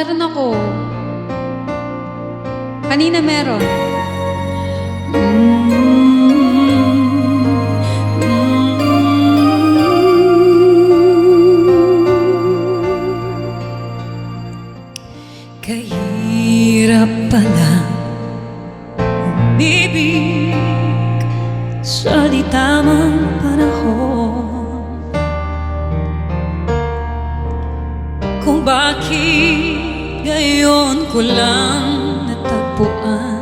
meron ako. Kanina meron. Kahirap pala umibig sa di tamang panahon, kung bakit ngayon ko lang natagpuan.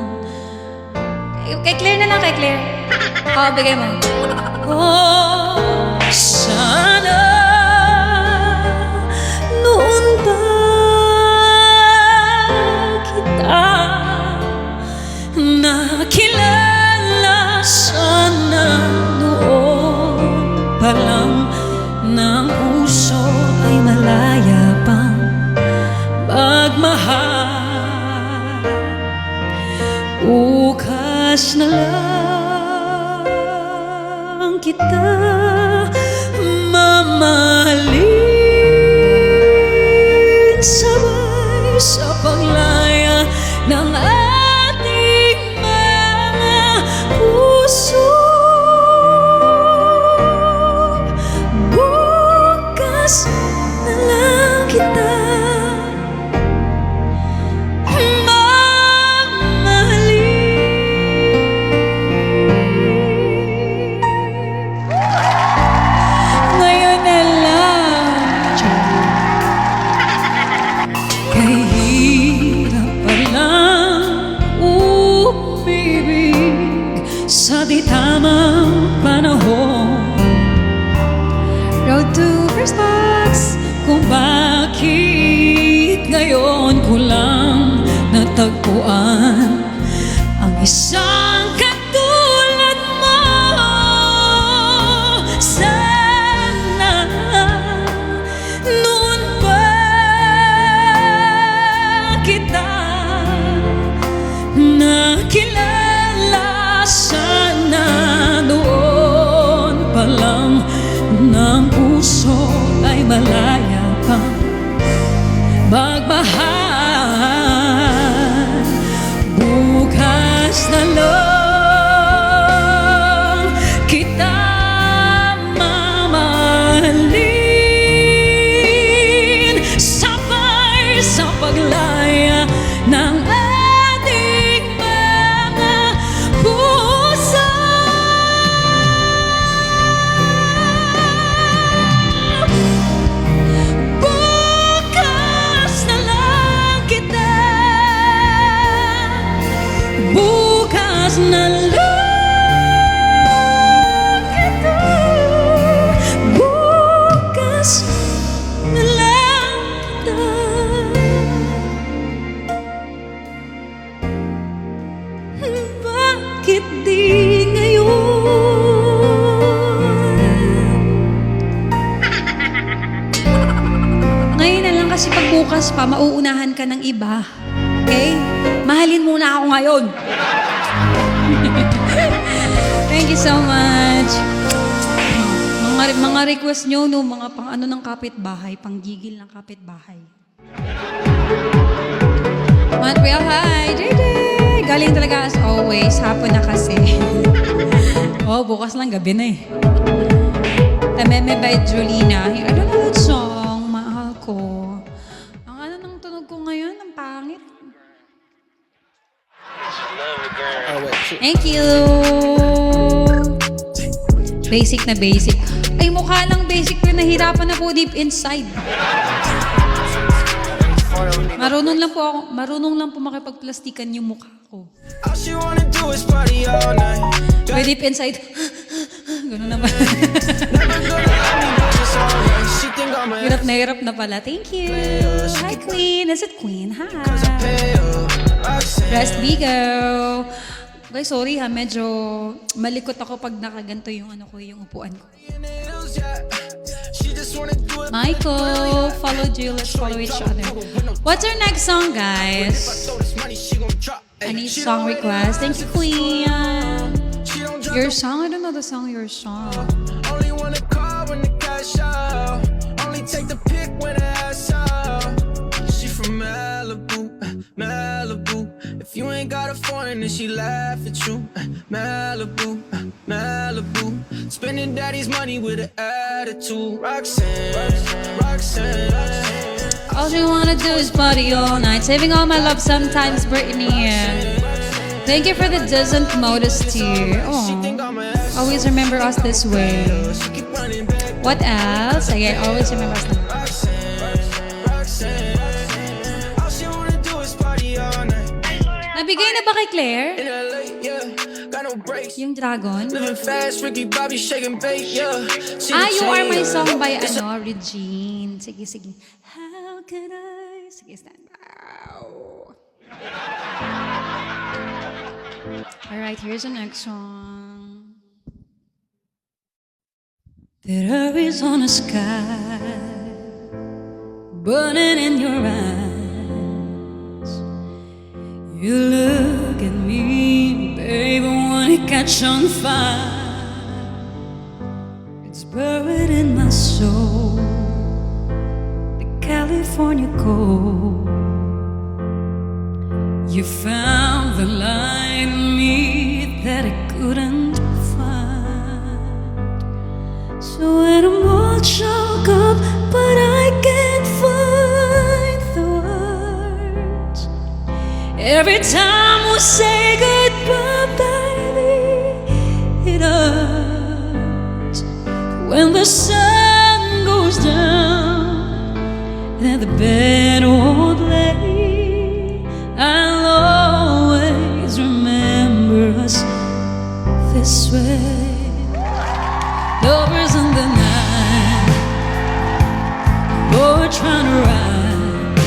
Kay Claire na lang, kay Claire. Oo, bigay mo. Oh, sana noon pa kita nakilala, sana noon pa lang ng puso ay malaya pang magmahal. Bukas na lang kita mamahalin, sabay sa paglaya ng ating mga puso. Bukas na lang kita ngayon na lang. Kahirap palang umibig sa di tamang panahon, Road to first box. kung bakit ngayon ko lang natagpuan ang isang katulad mo. Sana noon pa kita nakilala, sana noon pa lang ng puso ay malaya pang magmahal. Bukas na lang kita mamahalin, sabay sa paglaya ng ating mga puso. Bukas na lang kita, bukas na lang kita, bukas na lang kita. Bakit di ngayon? Ngayon na lang kasi pag bukas pa, mauunahan ka ng iba. Okay? Mahalin muna ako ngayon. Thank you so much. Mga request nyo, no, mga pang ano ng kapitbahay, pang gigil ng kapitbahay. Montreal, hi! JJ! Galing talaga as always. Hapon na kasi. Oh, bukas lang, gabi na eh. Tameme by Jolina. I don't know that song, mahal ko. Ang ano ng tunog ko ngayon, ang pangit. Thank you! Basic na basic. Ay, mukha lang basic pero nahirapan na po deep inside. Marunong lang po makipagplastikan yung mukha ko. Pero deep inside, gano'n naman. Hirap na pala. Thank you. Hi, Queen. Is it Queen? Hi. Rest Vigo. Okay, sorry ha. Medyo malikot ako pag nakaganto yung ano ko, yung upuan ko. Michael, follow Jill. Let's follow each other. What's our next song, guys? Any song request? Thank you, Queen. Your song? I don't know the song. Your song. Only wanna call when the cash out. Only take the pic when the ass out. She from LA. and then she laugh at you. Malibu, Malibu. Spending daddy's money with an attitude. Roxanne, Roxanne, Roxanne. All you wanna do is party all night. Saving all my love sometimes, Brittany. Thank you for the doesn't modesty. Oh, always remember us this way. What else? Again, always remember us this way. All she wanna do is party all night. Nabigay na ba kay Claire? In LA, yeah, got no breaks. Yung dragon? Living fast, Ricky Bobby shaking bake, yeah. See Ah, the You Are My chain, Song by It's a- Regine. Sige, sige. How could I? Sige, stand. Ow. Alright, here's the next song. That Arizona sky burning in your eyes. You look at me, baby, wanna catch on fire. It's buried in my soul, the California cold. You found the light in me that I couldn't find. So when I'm all choked up, but I can't find the words. Every time we say goodbye, baby, it hurts. When the sun goes down and the bed won't lay, I'll always remember us this way. Lovers in the night, boy trying to ride.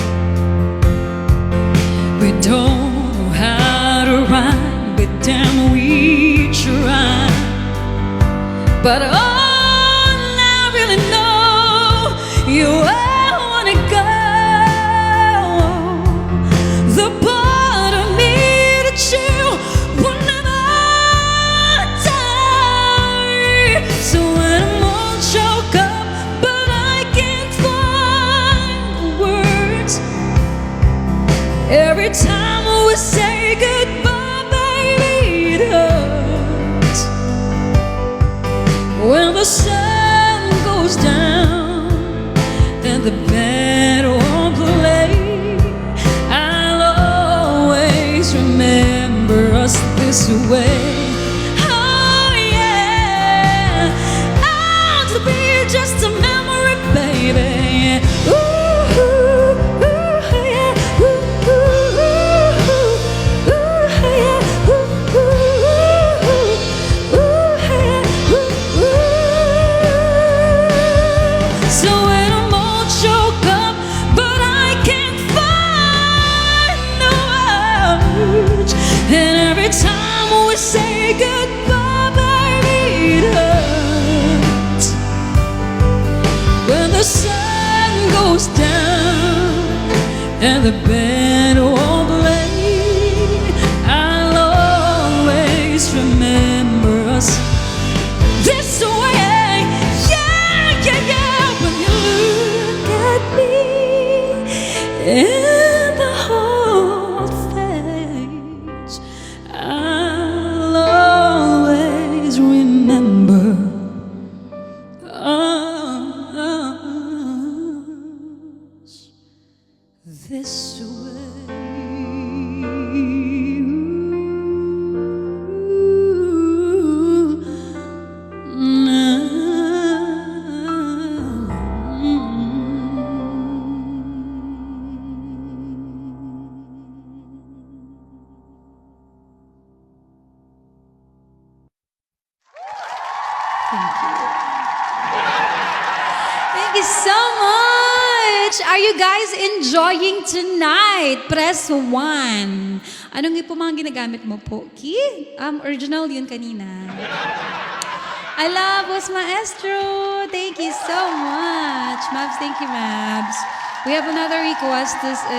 We don't know how to rhyme, but damn we try. But all I really know, you I wanna go. The part of me that you will never die. So when I'm all choked up, but I can't find the words. Every time we say goodbye, baby, it hurts. When the sun goes down and the bed won't play, I'll always remember us this way. Oh yeah, I'll be just a memory, baby. Ooh, ooh, yeah. Ooh, ooh, ooh, yeah. Ooh, ooh, yeah. Ooh, ooh. So when I'm all choked up, but I can't find the words, and every time we say goodbye, baby, it hurts. When the sun goes down and the bed won't lay, I'll always remember us this way. Yeah, yeah, yeah. When you look at me in the whole face, I'll always remember us this Thank you so much! Are you guys enjoying tonight? Press 1. Anong po mga ginagamit mo po? Key? Original yun kanina. I love Boss Maestro. Thank you so much. Mabs, thank you, Mabs. We have another request. This is